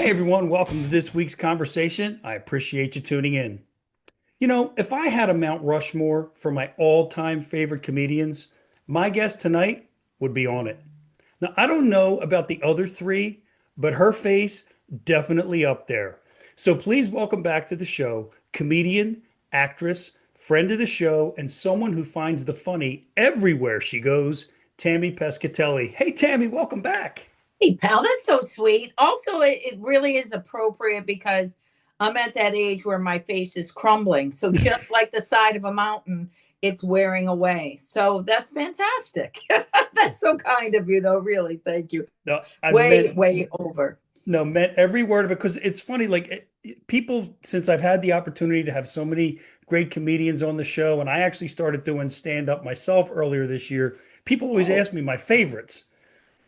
Hey everyone, welcome to this week's conversation. I appreciate you tuning in. You know, if I had a Mount Rushmore for my all-time favorite comedians, my guest tonight would be on it. Now, I don't know about the other three, but her face definitely up there. So please welcome back to the show, comedian, actress, friend of the show, and someone who finds the funny everywhere she goes, Tammy Pescatelli. Hey Tammy, welcome back. Hey, pal, that's so sweet. Also, it really is appropriate because I'm at that age where my face is crumbling. So, just like the side of a mountain, it's wearing away. So, that's fantastic. That's so kind of you, though. Really. Thank you. No, I Way, meant way over. No, meant every word of it because it's funny. People, since I've had the opportunity to have so many great comedians on the show, and I actually started doing stand up myself earlier this year, people always Oh, ask me my favorites.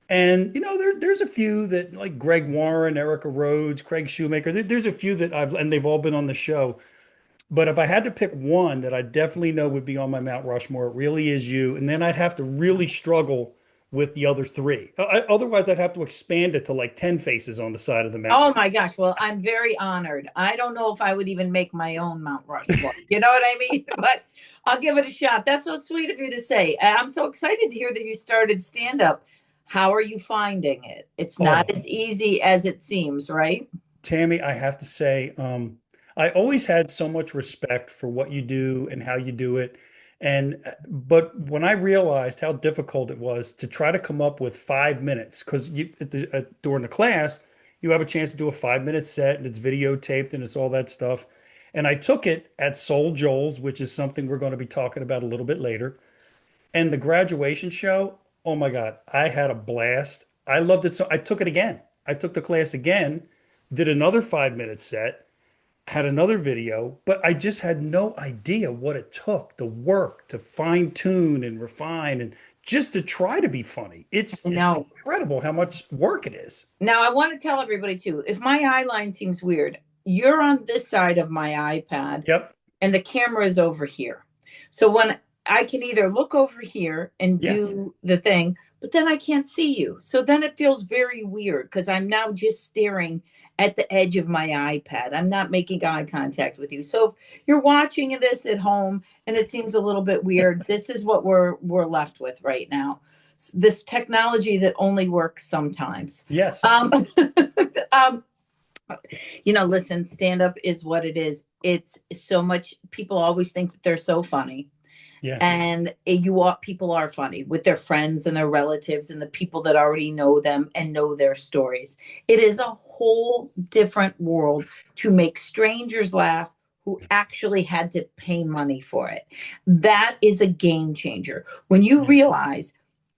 And there's a few that like Greg Warren, Erica Rhodes, Craig Shoemaker. There's a few that and they've all been on the show. But if I had to pick one that I definitely know would be on my Mount Rushmore, it really is you. And then I'd have to really struggle with the other three. Otherwise, I'd have to expand it to like 10 faces on the side of the oh mountain. my gosh. Well, I'm very honored. I don't know if I would even make my own Mount Rushmore. You know what I mean? But I'll give it a shot. That's so sweet of you to say. I'm so excited to hear that you started stand up. How are you finding it? It's not Oh, as easy as it seems, right? Tammy, I have to say, I always had so much respect for what you do and how you do it. But when I realized how difficult it was to try to come up with 5 minutes, because during the class, you have a chance to do a 5 minute set and it's videotaped and it's all that stuff. And I took it at SoulJoel's, which is something we're going to be talking about a little bit later. And the graduation show, oh my God, I had a blast. I loved it. So I took it again. I took the class again, did another 5 minute set, had another video, but I just had no idea what it took, the work to fine tune and refine and just to try to be funny. It's I it's know. incredible how much work it is. Now, I want to tell everybody too, if my eye line seems weird, you're on this side of my iPad Yep. and the camera is over here. So when I can either look over here and Yeah. do the thing, but then I can't see you. So then it feels very weird because I'm now just staring at the edge of my iPad. I'm not making eye contact with you. So if you're watching this at home and it seems a little bit weird, this is what we're left with right now. This technology that only works sometimes. Yes. Um, um, listen, stand up is what it is. It's so much. People always think that they're so funny, Yeah. and people are funny with their friends and their relatives and the people that already know them and know their stories. It is a whole different world to make strangers laugh who actually had to pay money for it. That is a game changer when you Yeah. realize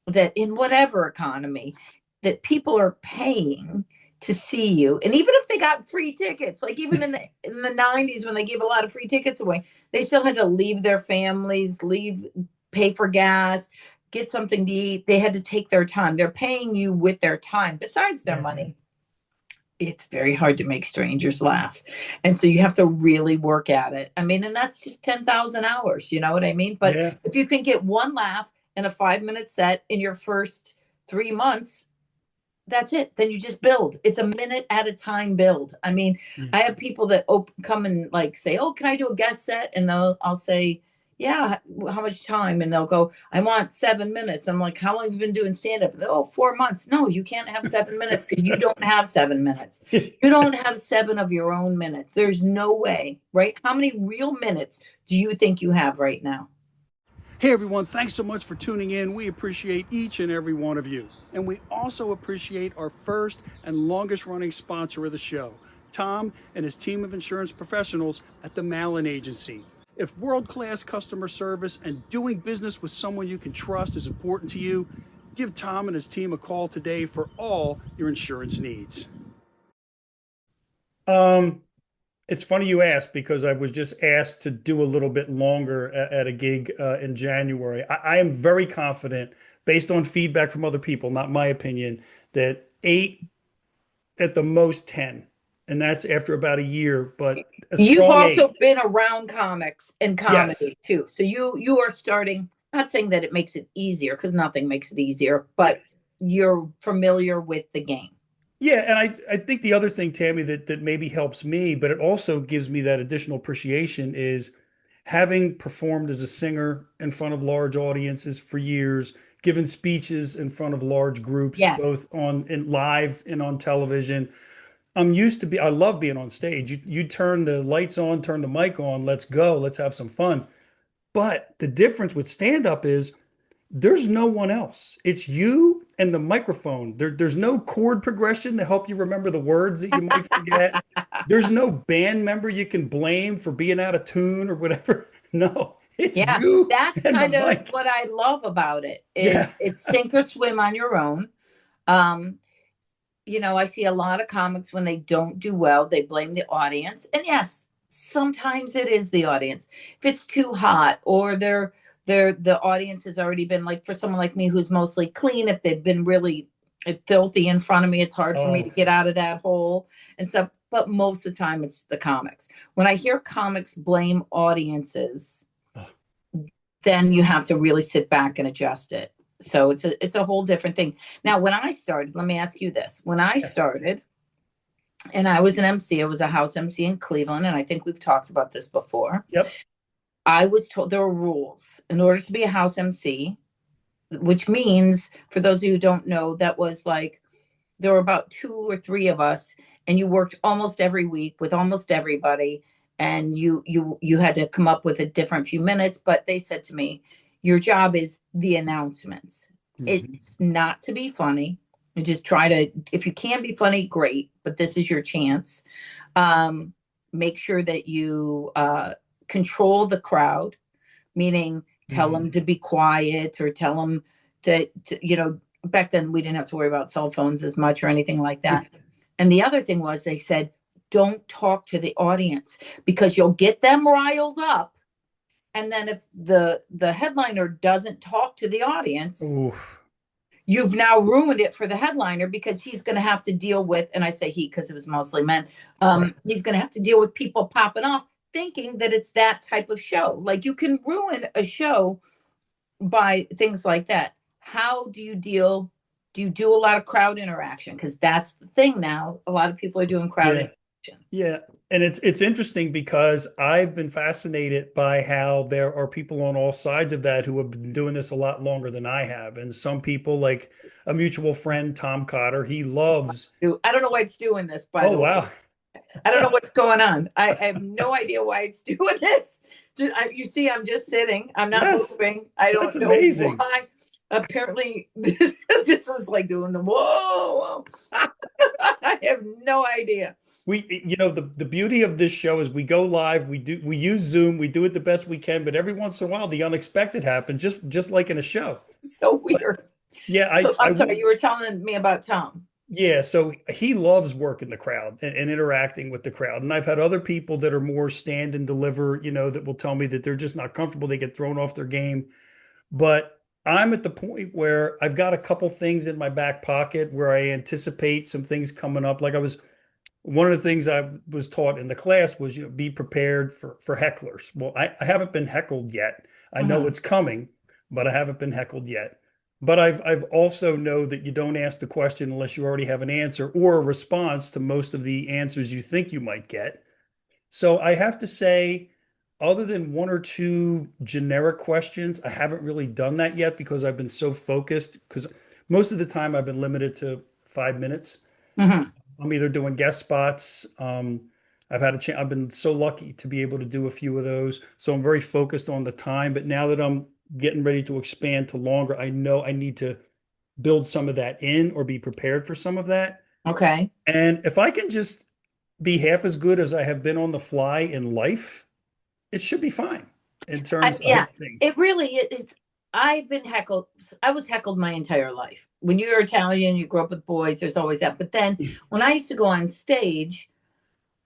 that in whatever economy that people are paying to see you, and even if they got free tickets, like even in the 90s when they gave a lot of free tickets away, they still had to leave their families, pay for gas, get something to eat. They had to take their time. They're paying you with their time besides their Yeah. money. It's very hard to make strangers laugh, and so you have to really work at it. I mean, and that's just 10,000 hours, you know what I mean? But Yeah. if you can get one laugh in a 5 minute set in your first 3 months, that's it. Then you just build. It's a minute at a time build. I mean, Yeah. I have people that come and like say, "Oh, can I do a guest set?" And I'll say, "Yeah, how much time?" And they'll go, "I want 7 minutes." I'm like, "How long have you been doing stand up?" Oh, 4 months. No, you can't have 7 minutes because you don't have 7 minutes. You don't have seven of your own minutes. There's no way, right? How many real minutes do you think you have right now? Hey everyone, thanks so much for tuning in. We appreciate each and every one of you. And we also appreciate our first and longest running sponsor of the show, Tom and his team of insurance professionals at the Malin Agency. If world class customer service and doing business with someone you can trust is important to you, give Tom and his team a call today for all your insurance needs. Um, It's funny you asked because I was just asked to do a little bit longer at a gig in January. I am very confident, based on feedback from other people, not my opinion, that eight at the most 10. And that's after about a year, but a You've strong also eight. been around comics and Yes. comedy too. So you are starting, not saying that it makes it easier because nothing makes it easier, Yeah. but you're familiar with the game. Yeah, and I think the other thing, Tammy, that maybe helps me, but it also gives me that additional appreciation is having performed as a singer in front of large audiences for years, given speeches in front of large groups, Yes. both on in live and on television. I love being on stage. You turn the lights on, turn the mic on, let's go, let's have some fun. But the difference with stand up is there's no one else. It's you and the microphone. There's no chord progression to help you remember the words that you might forget. There's no band member you can blame for being out of tune or whatever. No, it's Yeah, you that's and the kind of mic. what I love about it is Yeah. it's sink or swim on your own. Um, I see a lot of comics when they don't do well, they blame the audience. And yes, sometimes it is the audience. If it's too hot or the audience has already been like for someone like me who's mostly clean, if they've been really filthy in front of me, it's hard for me to Oh, get out of that hole and stuff. But most of the time it's the comics. When I hear comics blame audiences, oh, then you have to really sit back and adjust it. So it's a whole different thing. Now, when I started, let me ask you this. When I yeah. started and I was an MC, I was a house MC in Cleveland, and I think we've talked about this before. Yep. I was told there were rules in order to be a house MC, which means for those of you who don't know, that was like there were about two or three of us, and you worked almost every week with almost everybody, and you had to come up with a different few minutes. But they said to me, your job is the announcements. Mhm. It's not to be funny. You just try to, if you can be funny, great, but this is your chance. um, Make sure that you control the crowd, meaning tell Mhm. them to be quiet or tell them that, back then we didn't have to worry about cell phones as much or anything like that. And the other thing was they said, don't talk to the audience because you'll get them riled up. And then if the headliner doesn't talk to the audience, Oof. you've now ruined it for the headliner because he's going to have to deal with, and I say he because it was mostly men, Right. he's going to have to deal with people popping off thinking that it's that type of show. Like you can ruin a show by things like that. How do you deal? Do you do a lot of crowd interaction? Because that's the thing now. A lot of people are doing crowd Yeah. interaction. Yeah, and it's interesting because I've been fascinated by how there are people on all sides of that who have been doing this a lot longer than I have. And some people, like a mutual friend, Tom Cotter, he loves. I don't know why it's doing this, by Oh the way. wow, I don't know what's going on. I have no idea why it's doing this. You see, I'm just sitting. I'm not yes, moving. I that's don't know amazing. why. Apparently, this was like doing the whoa. I have no idea. The beauty of this show is we go live, we use Zoom, we do it the best we can, but every once in a while the unexpected happens, just like in a show. It's so But weird. yeah, So I I'm sorry, will. you were telling me about Tom. Yeah, so he loves working the crowd and interacting with the crowd. And I've had other people that are more stand and deliver, that will tell me that they're just not comfortable. They get thrown off their game. But I'm at the point where I've got a couple things in my back pocket where I anticipate some things coming up. One of the things I was taught in the class was, be prepared for hecklers. Well, I haven't been heckled yet. I know Mm-hmm. it's coming, but I haven't been heckled yet. But I've also know that you don't ask the question unless you already have an answer or a response to most of the answers you think you might get. So I have to say, other than one or two generic questions, I haven't really done that yet because I've been so focused. Because most of the time I've been limited to 5 minutes. Mm-hmm. I'm either doing guest spots. I've had a chance. I've been so lucky to be able to do a few of those. So I'm very focused on the time. But now that I'm getting ready to expand to longer, I know I need to build some of that in or be prepared for some of that. Okay. And if I can just be half as good as I have been on the fly in life, it should be fine in terms Yeah, of things. it really is. I've been heckled. I was heckled my entire life. When you're Italian, you grow up with boys, there's always that. But then when I used to go on stage,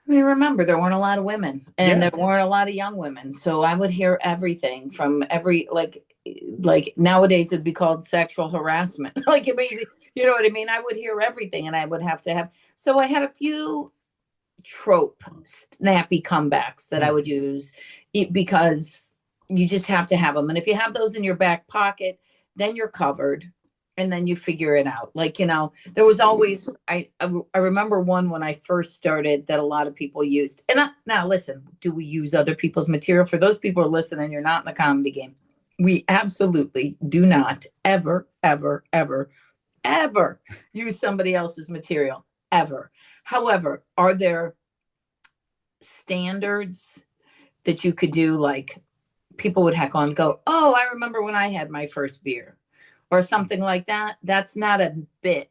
I mean, remember, there weren't a lot of women and there Yeah. weren't a lot of young women. So I would hear everything from like nowadays it'd be called sexual harassment. Like, you know what I mean? I would hear everything and I would have to have. So I had a few trope snappy comebacks that I would use because you just have to have them. And if you have those in your back pocket, then you're covered. and then you figure it out. Like, there was always, I remember one when I first started that a lot of people used. And now listen, do we use other people's material? For those people who are listening, you're not in the comedy game. We absolutely do not ever, ever, ever, ever use somebody else's material, ever. However, are there standards that you could do? Like, people would heck on, go, oh, I remember when I had my first beer, or something like that. That's not a bit.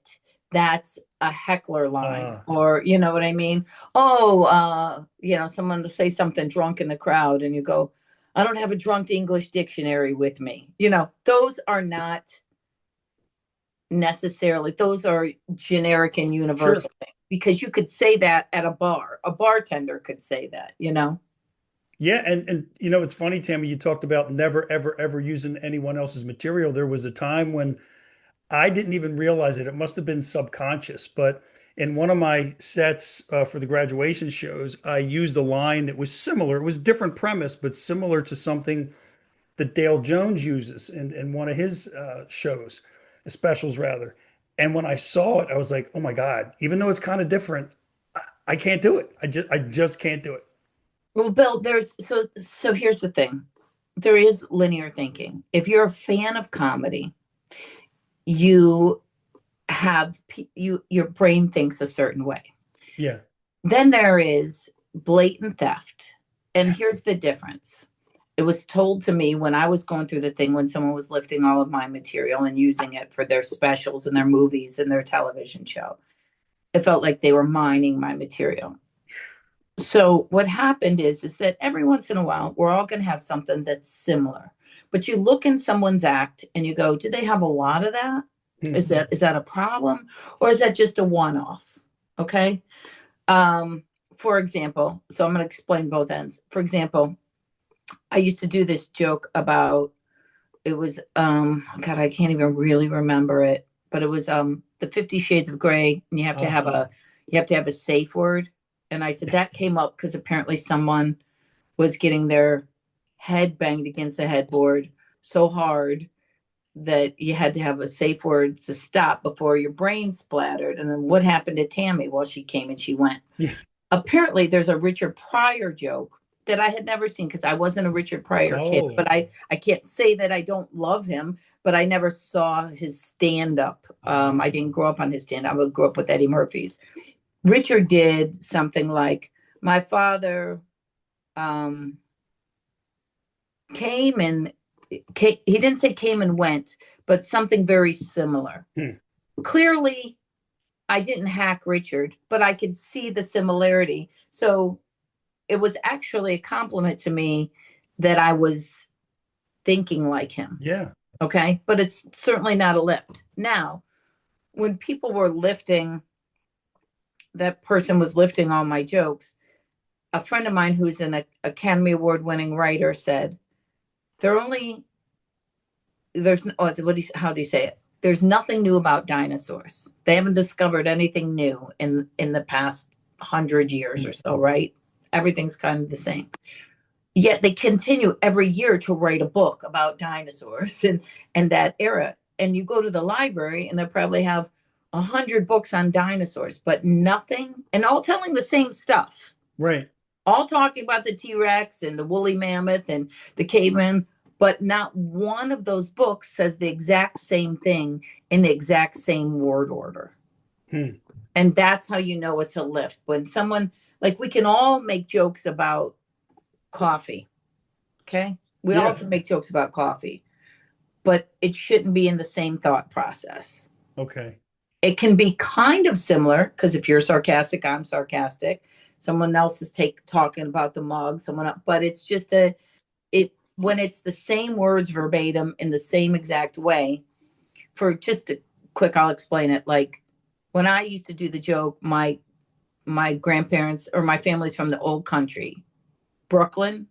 That's a heckler line, or you know what I mean? Oh, someone to say something drunk in the crowd, and you go, I don't have a drunk English dictionary with me. Those are not necessarily, those are generic and universal Sure. things, because you could say that at a bar. A bartender could say that. Yeah, and it's funny, Tammy, you talked about never ever ever using anyone else's material. There was a time when I didn't even realize it. It must have been subconscious, but in one of my sets for the graduation shows, I used a line that was similar. It was a different premise, but similar to something that Dale Jones uses in one of his shows, specials rather. And when I saw it, I was like, oh my God, even though it's kind of different, I can't do it. I just can't do it. Well, Bill, so here's the thing. There is linear thinking. If you're a fan of comedy, you your brain thinks a certain way. Yeah. Then there is blatant theft. And here's the difference. It was told to me when I was going through the thing, when someone was lifting all of my material and using it for their specials and their movies and their television show. It felt like they were mining my material. So what happened is that every once in a while, we're all going to have something that's similar. But you look in someone's act and you go, do they have a lot of that? Is that a problem? Or is that just a one-off? Okay. For example, so I'm going to explain both ends. For example, I used to do this joke about, it was God, I can't even really remember it, but it was the 50 Shades of Grey, and you have to have a safe word. And I said that came up because apparently someone was getting their head banged against the headboard so hard that you had to have a safe word to stop before your brain splattered. And then what happened to Tammy? Well, she came and she went. Yeah. Apparently there's a Richard Pryor joke that I had never seen, because I wasn't a Richard Pryor kid, Oh. but I can't say that I don't love him, but I never saw his stand up. I didn't grow up on his stand up. I grew up with Eddie Murphy's. Richard did something like, my father came and he didn't say came and went, but something very similar. Clearly, I didn't hack Richard, but I could see the similarity. So it was actually a compliment to me that I was thinking like him. Yeah. Okay. But it's certainly not a lift. Now, when people were lifting, that person was lifting all my jokes. A friend of mine who's an Academy Award winning writer said, how do you say it? There's nothing new about dinosaurs. They haven't discovered anything new in the past 100 years or so, right? Everything's kind of the same. Yet they continue every year to write a book about dinosaurs and that era. And you go to the library and they probably have 100 books on dinosaurs, but nothing, and all telling the same stuff. Right. All talking about the T-Rex and the woolly mammoth and the caveman, but not one of those books says the exact same thing in the exact same word order. And that's how you know it's a lift. When someone, like, we can all make jokes about coffee. Okay. We all can make jokes about coffee, but it shouldn't be in the same thought process. Okay. It can be kind of similar, because if you're sarcastic, I'm sarcastic. Someone else is talking about the mug, but it's just when it's the same words verbatim in the same exact way. For just a quick, I'll explain it. Like, when I used to do the joke, my grandparents or my family's from the old country, Brooklyn.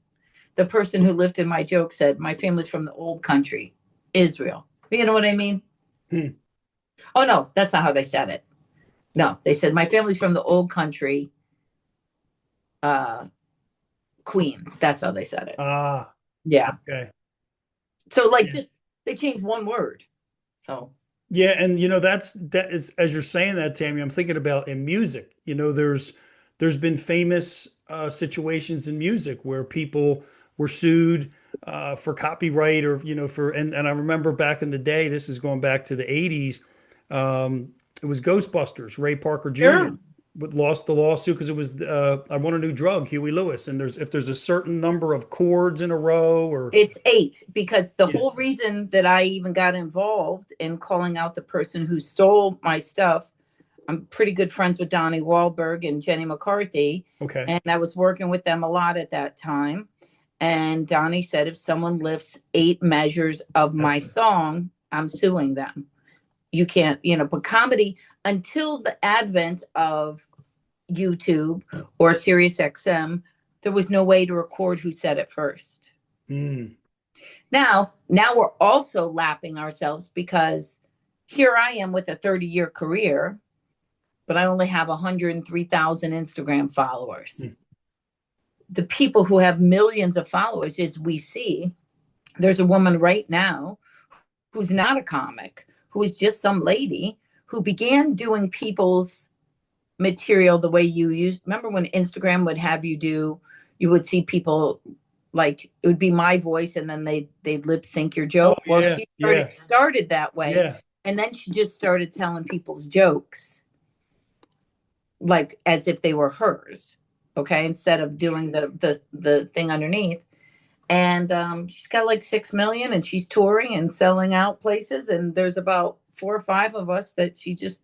The person who lifted my joke said, my family's from the old country, Israel. You know what I mean? Oh, no, that's not how they said it. No, they said, my family's from the old country, Queens. That's how they said it. Yeah. Okay. So, like, just they changed one word. So Yeah, and that is, as you're saying that, Tammy, I'm thinking about in music. There's been famous situations in music where people were sued for copyright, or for, and I remember back in the day, this is going back to the 80s. It was Ghostbusters. Ray Parker Jr. Sure. lost the lawsuit because it was I Want a New Drug, Huey Lewis, and there's if there's a certain number of chords in a row, or It's 8 because the yeah, whole reason that I even got involved in calling out the person who stole my stuff, I'm pretty good friends with Donnie Wahlberg and Jenny McCarthy, okay, and I was working with them a lot at that time. And Donnie said, if someone lifts 8 measures of my that's it. song, I'm suing them. You can't, but comedy, until the advent of YouTube or SiriusXM, there was no way to record who said it first. Mm, Now we're also lapping ourselves because here I am with a 30-year career, but I only have 103,000 Instagram followers. mm. The people who have millions of followers, as we see, there's a woman right now who's not a comic, who is just some lady who began doing people's material the way you use. Remember when Instagram would have you would see people, like it would be my voice and then they'd lip sync your Oh joke. Well, yeah, she yeah, started that way, yeah. and then she just started telling people's jokes like as if they were hers. Okay, instead of doing the thing underneath. And she's got like 6 million, and she's touring and selling out places. And there's about 4 or 5 of us that she just,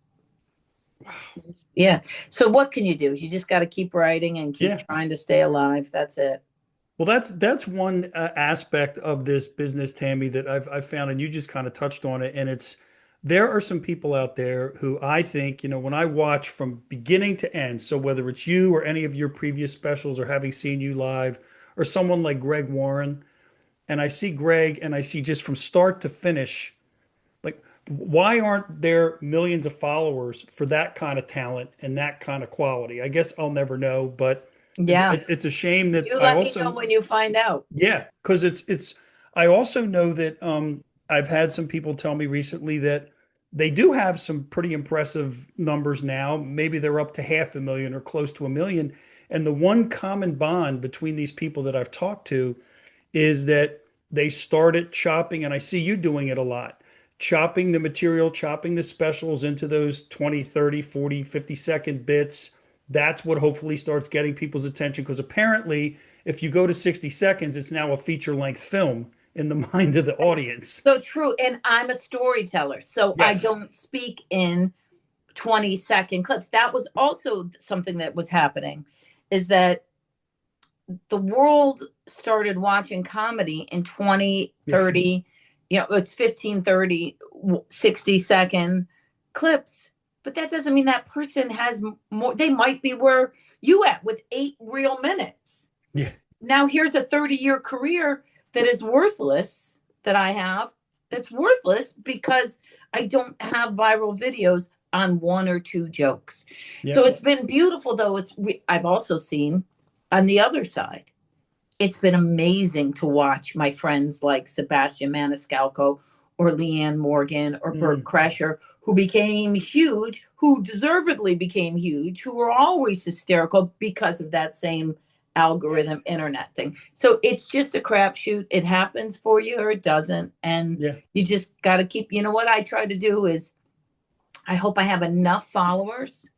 yeah. So what can you do? You just got to keep writing and keep Yeah. trying to stay alive. That's it. Well, that's one aspect of this business, Tammy, that I've found, and you just kind of touched on it. And it's there are some people out there who I think, when I watch from beginning to end, so whether it's you or any of your previous specials or having seen you live, or someone like Greg Warren, and I see Greg and I see just from start to finish, like, why aren't there millions of followers for that kind of talent and that kind of quality? I guess I'll never know, but Yeah. it's a shame that You I let me know also, when you find out. yeah, because I also know that I've had some people tell me recently that they do have some pretty impressive numbers now. Maybe they're up to 500,000 or close to 1 million. And the one common bond between these people that I've talked to is that they started chopping, and I see you doing it a lot, chopping the material, chopping the specials into those 20, 30, 40, 50-second bits. That's what hopefully starts getting people's attention, because apparently, if you go to 60 seconds, it's now a feature length film in the mind of the audience. So true. And I'm a storyteller, so I Yes. don't speak in 20-second clips. That was also something that was happening, is that the world started watching comedy in 20, Yeah. 30, it's 15, 30, 60-second clips. But that doesn't mean that person has more. They might be where you at with 8 real minutes. Yeah. Now here's a 30-year career that is worthless, that I have, that's worthless because I don't have viral videos on 1 or 2 jokes. So Yep. it's been beautiful, though. I've also seen on the other side, it's been amazing to watch my friends like Sebastian Maniscalco or Leanne Morgan or Bert Mm. Kreischer, who became huge, who deservedly became huge, who were always hysterical because of that same algorithm internet thing. So it's just a crapshoot. It happens for you or it doesn't. And Yeah. you just got to keep, what I try to do is I hope I have enough followers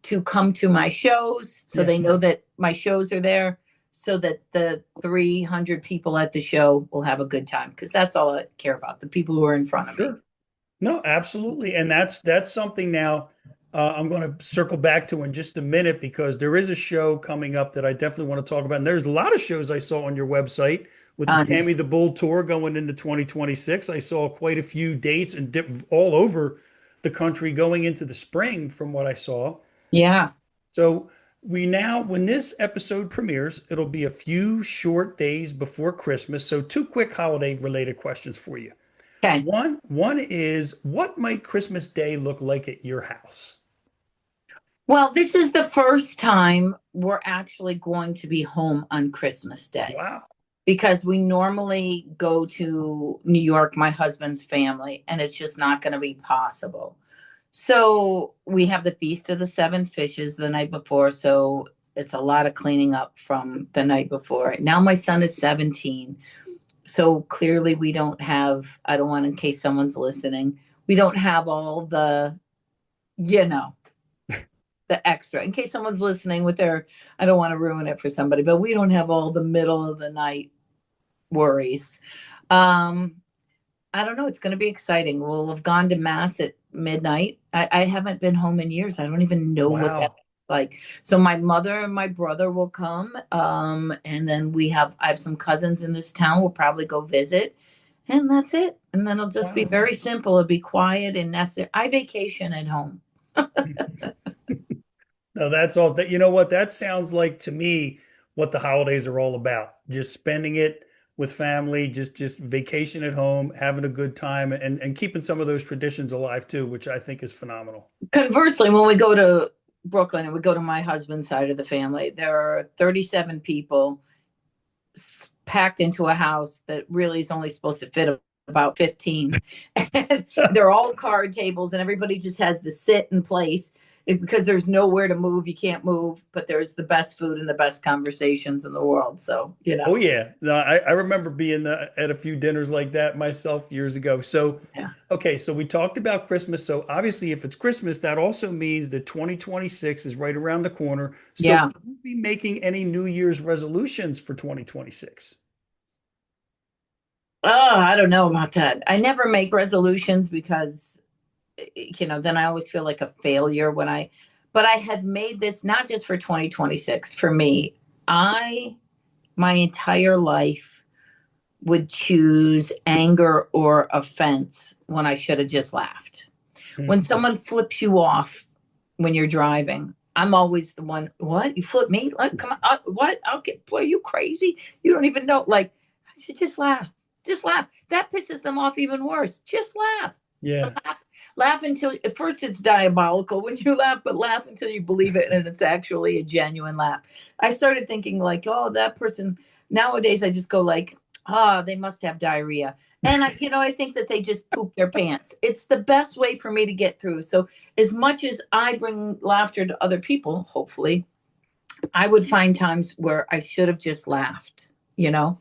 to come to my shows so Yeah. they know that my shows are there, so that the 300 people at the show will have a good time, because that's all I care about, the people who are in front of me. Sure. No, absolutely. And that's something now I'm going to circle back to in just a minute, because there is a show coming up that I definitely want to talk about. And there's a lot of shows I saw on your website with the Tammy the Bull tour going into 2026. I saw quite a few dates and all over the country going into the spring from what I saw. Yeah. So when this episode premieres, it'll be a few short days before Christmas. So two quick holiday related questions for you. Okay. One is, what might Christmas Day look like at your house? Well, this is the first time we're actually going to be home on Christmas Day. Wow. because we normally go to New York, my husband's family, and it's just not going to be possible. So we have the Feast of the Seven Fishes the night before. So it's a lot of cleaning up from the night before. Now my son is 17. So clearly we don't have, I don't want, in case someone's listening, we don't have all the, you know, the extra. In case someone's listening with their, I don't want to ruin it for somebody, but we don't have all the middle of the night worries. Um, I don't know. It's going to be exciting. We'll have gone to mass at midnight. I haven't been home in years. I don't even know what that's Wow. like. So my mother and my brother will come. And then I have some cousins in this town. We'll probably go visit. And that's it. And then it'll just be Wow. very simple. It'll be quiet and necessary. I vacation at home. No, that's all that, you know what? That sounds like to me what the holidays are all about. Just spending it with family, just vacation at home, having a good time and keeping some of those traditions alive too, which I think is phenomenal. Conversely, when we go to Brooklyn and we go to my husband's side of the family, there are 37 people packed into a house that really is only supposed to fit about 15. And they're all card tables, and everybody just has to sit in place because there's nowhere to move. You can't move, but there's the best food and the best conversations in the world. So, Oh yeah. No, I remember being at a few dinners like that myself years ago. So, yeah. okay, so we talked about Christmas. So obviously if it's Christmas, that also means that 2026 is right around the corner. So will Yeah. you be making any New Year's resolutions for 2026? Oh, I don't know about that. I never make resolutions because, then I always feel like a failure but I have made this not just for 2026 for me. My entire life would choose anger or offense when I should have just laughed. When Mhm. someone flips you off when you're driving, I'm always the one, what? You flip me? Like, come on, what? Okay, boy, are you crazy? You don't even know. Like, I should just laugh. Just laugh. That pisses them off even worse. Just laugh. Yeah. Laugh, laugh until at first it's diabolical when you laugh, but laugh until you believe it and it's actually a genuine laugh. I started thinking like, oh, that person. Nowadays, I just go like, they must have diarrhea, and I think that they just poop their pants. It's the best way for me to get through. So as much as I bring laughter to other people, hopefully, I would find times where I should have just laughed. You know?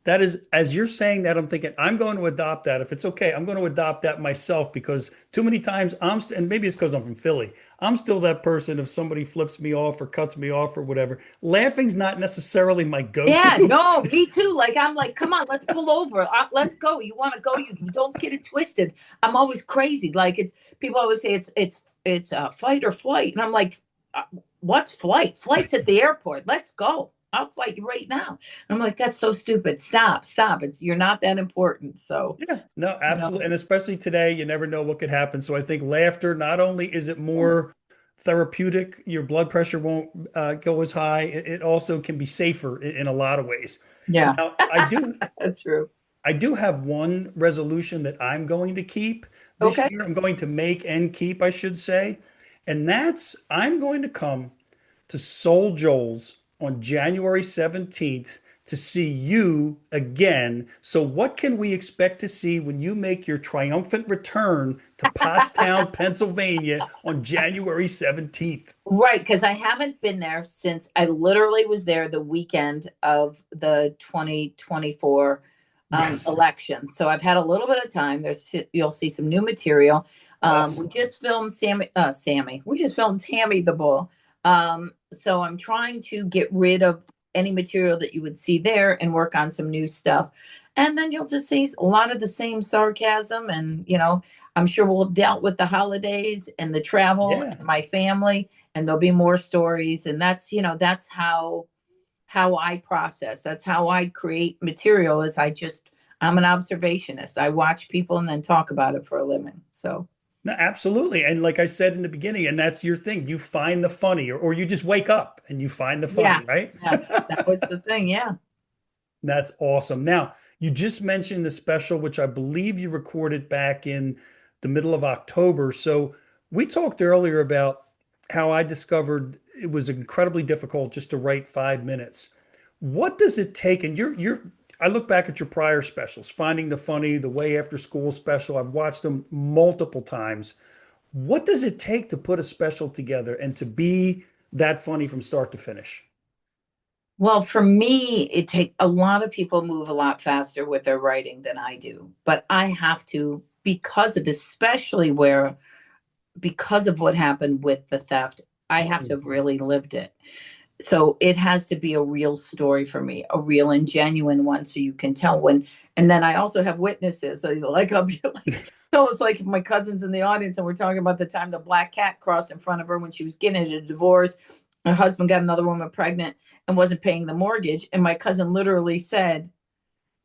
That is, as you're saying that, I'm thinking I'm going to adopt that. If it's okay, I'm going to adopt that myself because too many times and maybe it's because I'm from Philly. I'm still that person if somebody flips me off or cuts me off or whatever. Laughing's not necessarily my Yeah, go-to. no, me too. Like I'm like, come on, let's pull over. Let's go. You want to go? You don't get it twisted. I'm always crazy. Like it's people always say it's fight or flight, and I'm like, what's flight? Flight's at the airport. Let's go. I'll fight you right now. And I'm like, that's so stupid. Stop, stop. You're not that important. So Yeah, no, you know, absolutely. And especially today, you never know what could happen. So I think laughter, not only is it more therapeutic, your blood pressure won't go as high, it also can be safer in a lot of ways. yeah, Now, that's true. I do have one resolution that I'm going to keep this Okay. year. I'm going to make and keep, I should say. And that's I'm going to come to Soul Joel's on January 17th to see you again. So, what can we expect to see when you make your triumphant return to Pottstown, Pennsylvania on January 17th? Right, because I haven't been there since I literally was there the weekend of the 2024 Yes. election. So I've had a little bit of time. You'll see some new material. We Awesome. just filmed Sammy. We just filmed Tammy the Bull. So I'm trying to get rid of any material that you would see there and work on some new stuff. And then you'll just see a lot of the same sarcasm and I'm sure we'll have dealt with the holidays and the travel Yeah. and my family, and there'll be more stories. And that's how I process. That's how I create material. I'm an observationist. I watch people and then talk about it for a living. So No, absolutely. And like I said in the beginning, and that's your thing, you find the funny, or you just wake up and you find the yeah, funny, right? yeah, that was the thing. Yeah. That's awesome. Now, you just mentioned the special, which I believe you recorded back in the middle of October. So we talked earlier about how I discovered it was incredibly difficult just to write 5 minutes. What does it take? And I look back at your prior specials, Finding the Funny, the Way After School special. I've watched them multiple times. What does it take to put a special together and to be that funny from start to finish? Well, for me, it take a lot of people move a lot faster with their writing than I do, but I have to because of especially where because of what happened with the theft, I have to have really lived it. So it has to be a real story for me, a real and genuine one, so you can tell when. And then I also have witnesses. So like I'll be like, so it's like my cousin's in the audience, and we're talking about the time the black cat crossed in front of her when she was getting a divorce. Her husband got another woman pregnant and wasn't paying the mortgage, and my cousin literally said,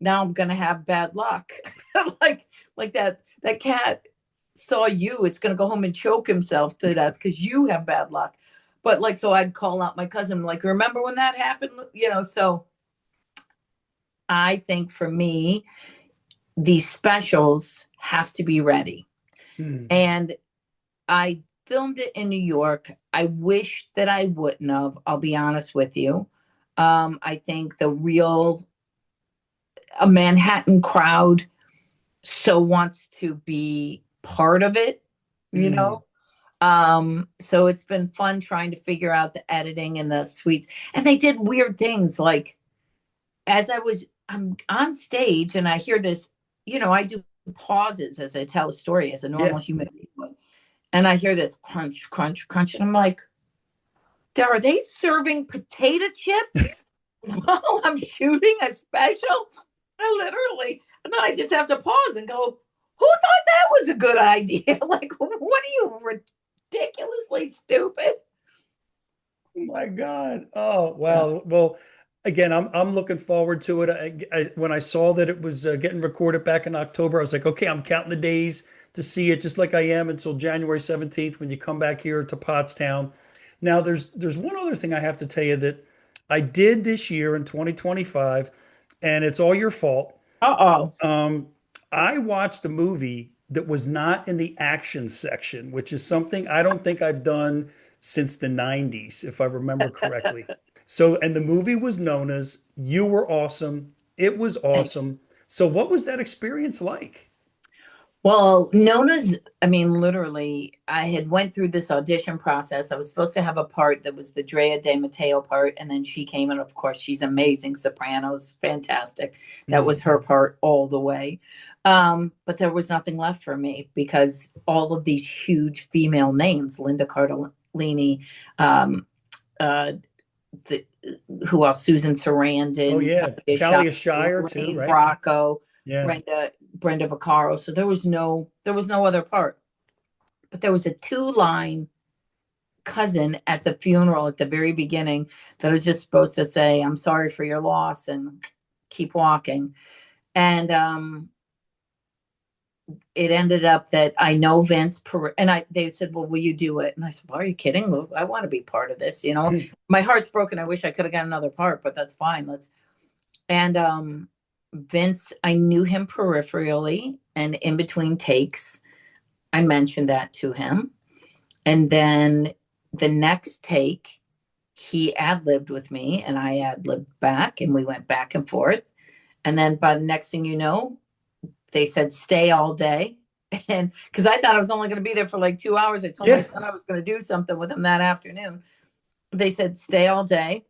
"Now I'm gonna have bad luck." like like that cat saw you. It's gonna go home and choke himself to death because you have bad luck. But like, so I'd call out my cousin, like, remember when that happened? So I think for me, these specials have to be ready. Hmm. And I filmed it in New York. I wish that I wouldn't have, I'll be honest with you. I think a Manhattan crowd so wants to be part of it, you Hmm. know? So it's been fun trying to figure out the editing and the suites. And they did weird things like I'm on stage and I hear this, I do pauses as I tell a story as a normal Yeah. human being would. And I hear this crunch, crunch, crunch. And I'm like, are they serving potato chips while I'm shooting a special? I literally, and then I just have to pause and go, who thought that was a good idea? Like, what are you, ridiculously stupid? Oh my God. Oh, wow. Well, again, I'm looking forward to it. When I saw that it was getting recorded back in October, I was like, okay, I'm counting the days to see it, just like I am until January 17th when you come back here to Pottstown. Now, there's one other thing I have to tell you that I did this year in 2025, and it's all your fault. Uh-oh. Um, I watched a movie that was not in the action section, which is something I don't think I've done since the 90s, if I remember correctly. So, and the movie was Nonnas. You were awesome. It was Thank you. awesome. So, what was that experience like? Well, Nona's, I mean, literally, I had went through this audition process. I was supposed to have a part that was the Drea De Matteo part, and then she came, and of course, she's amazing, sopranos, fantastic. That was Mm, her part all the way. But there was nothing left for me because all of these huge female names, Linda Cardellini, um, uh, the, who else? Susan oh Sarandon, yeah, Talia Shire, Talia Shire too, Lorraine right? Bracco, Yeah. Brenda Vaccaro. So there was no other part. But there was a two-line cousin at the funeral at the very beginning that was just supposed to say, "I'm sorry for your loss," and keep walking. And it ended up that I know Vince and they said, "Well, will you do it?" And I said, "Well, are you kidding? Lou? I want to be part of this. My heart's broken. I wish I could have got another part, but that's fine. Let's." And Vince, I knew him peripherally, and in between takes, I mentioned that to him. And then the next take, he ad libbed with me, and I ad libbed back, and we went back and forth. And then by the next thing you know, they said, "Stay all day." And because I thought I was only going to be there for like 2 hours, I told my Yeah. son I was going to do something with him that afternoon. They said, "Stay all day."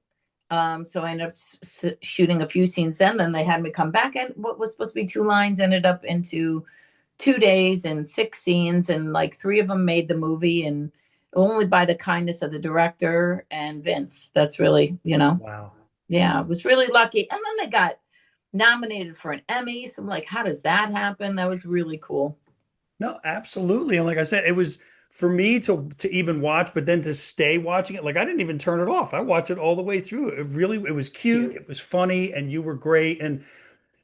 So I ended up shooting a few scenes then they had me come back, and what was supposed to be two lines ended up into 2 days and six scenes, and like three of them made the movie, and only by the kindness of the director and Vince. That's really, Wow. yeah, I was really lucky. And then they got nominated for an Emmy. So I'm like, how does that happen? That was really cool. No, absolutely. And like I said, it was for me to even watch, but then to stay watching it. Like I didn't even turn it off. I watched it all the way through. It was cute, it was funny, and you were great. And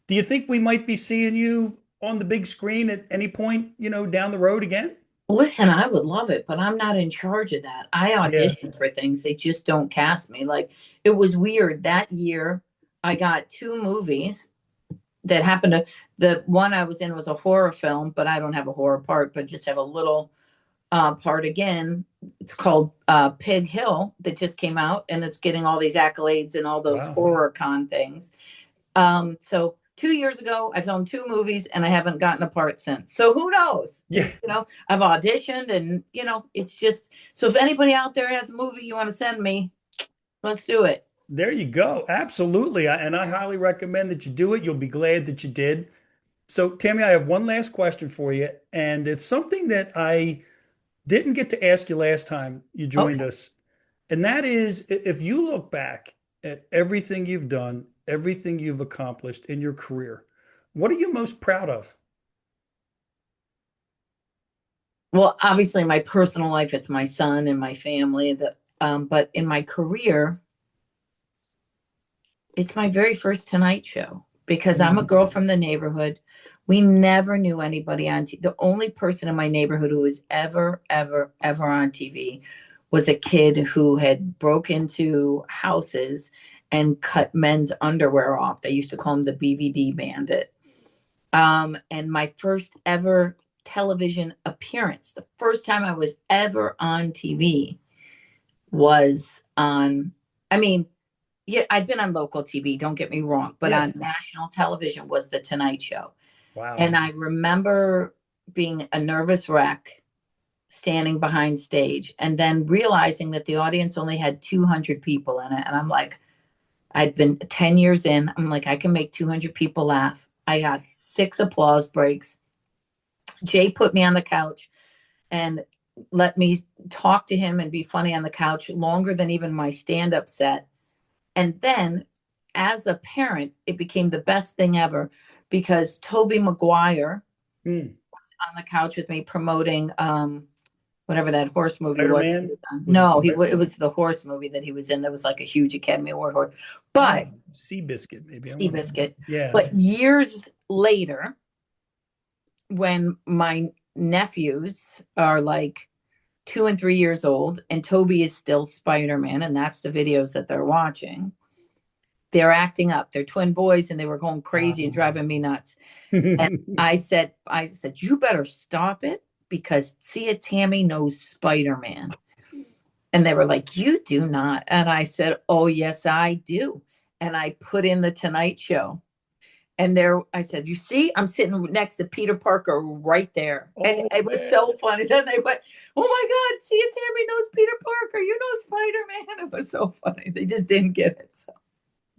do you think we might be seeing you on the big screen at any point, down the road again? Listen, I would love it, but I'm not in charge of that. I Yeah. audition for things, they just don't cast me. Like it was weird that year. I got two movies that happened to the one I was in was a horror film, but I don't have a horror part, but just have a little. part again. It's called Pig Hill that just came out, and it's getting all these accolades and all those Wow. horror con things. So 2 years ago, I filmed two movies, and I haven't gotten a part since. So who knows? Yeah. I've auditioned, and it's just so. If anybody out there has a movie you want to send me, let's do it. There you go. Absolutely. And I highly recommend that you do it. You'll be glad that you did. So, Tammy, I have one last question for you, and it's something that I didn't get to ask you last time you joined Okay. us. And that is, if you look back at everything you've done, everything you've accomplished in your career, what are you most proud of? Well, obviously, my personal life, it's my son and my family. But in my career, it's my very first Tonight Show because I'm a Mm. girl from the neighborhood. We never knew anybody on TV. The only person in my neighborhood who was ever, ever, ever on TV was a kid who had broke into houses and cut men's underwear off. They used to call him the BVD bandit. And my first ever television appearance, the first time I was ever on TV was on, I mean, yeah, I'd been on local TV, don't get me wrong, but Yeah. on national television was The Tonight Show. Wow. And I remember being a nervous wreck standing behind stage and then realizing that the audience only had 200 people in it. And I'm like, I'd been 10 years in. I'm like, I can make 200 people laugh. I got 6 applause breaks. Jay put me on the couch and let me talk to him and be funny on the couch longer than even my stand up set. And then as a parent, it became the best thing ever because Toby Maguire Mm. was on the couch with me promoting whatever that horse movie was. Spider-Man? Was it No, Spider? it was the horse movie that he was in that was like a huge Academy Award horse. Oh, But Seabiscuit, maybe. I want to. Seabiscuit. Yeah. But years later, when my nephews are like 2 and 3 years old, and Toby is still Spider-Man, and that's the videos that they're watching. They're acting up. They're twin boys, and they were going crazy and driving me nuts. And I said, you better stop it because Tia Tammy knows Spider-Man. And they were like, you do not. And I said, oh, yes, I do. And I put in the Tonight Show. And there, I said, you see, I'm sitting next to Peter Parker right there. And Oh it was man. so funny. Then they went, oh my God, Tia Tammy knows Peter Parker. You know Spider-Man. It was so funny. They just didn't get it. So.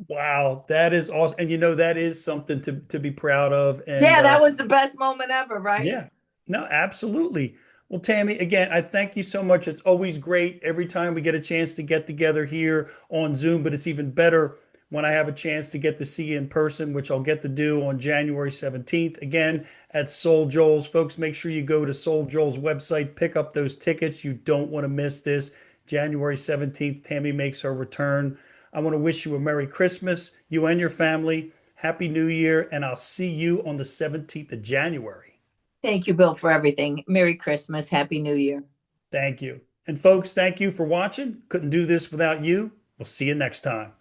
Wow, that is awesome. And that is something to be proud of. And Yeah, that was the best moment ever, right? yeah, no, absolutely. Well, Tammy, again, I thank you so much. It's always great every time we get a chance to get together here on Zoom, but it's even better when I have a chance to get to see you in person, which I'll get to do on January 17th. Again, at SoulJoel's. Folks, make sure you go to SoulJoel's website, pick up those tickets. You don't want to miss this. January 17th, Tammy makes her return. I want to wish you a Merry Christmas, you and your family. Happy New Year, and I'll see you on the 17th of January. Thank you, Bill, for everything. Merry Christmas. Happy New Year. Thank you. And folks, thank you for watching. Couldn't do this without you. We'll see you next time.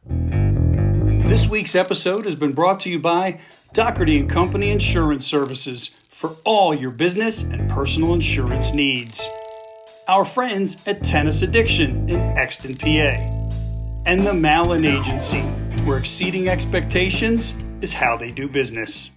This week's episode has been brought to you by Doherty & Company Insurance Services for all your business and personal insurance needs. Our friends at Tennis Addiction in Exton, PA. And the Malin Agency, where exceeding expectations is how they do business.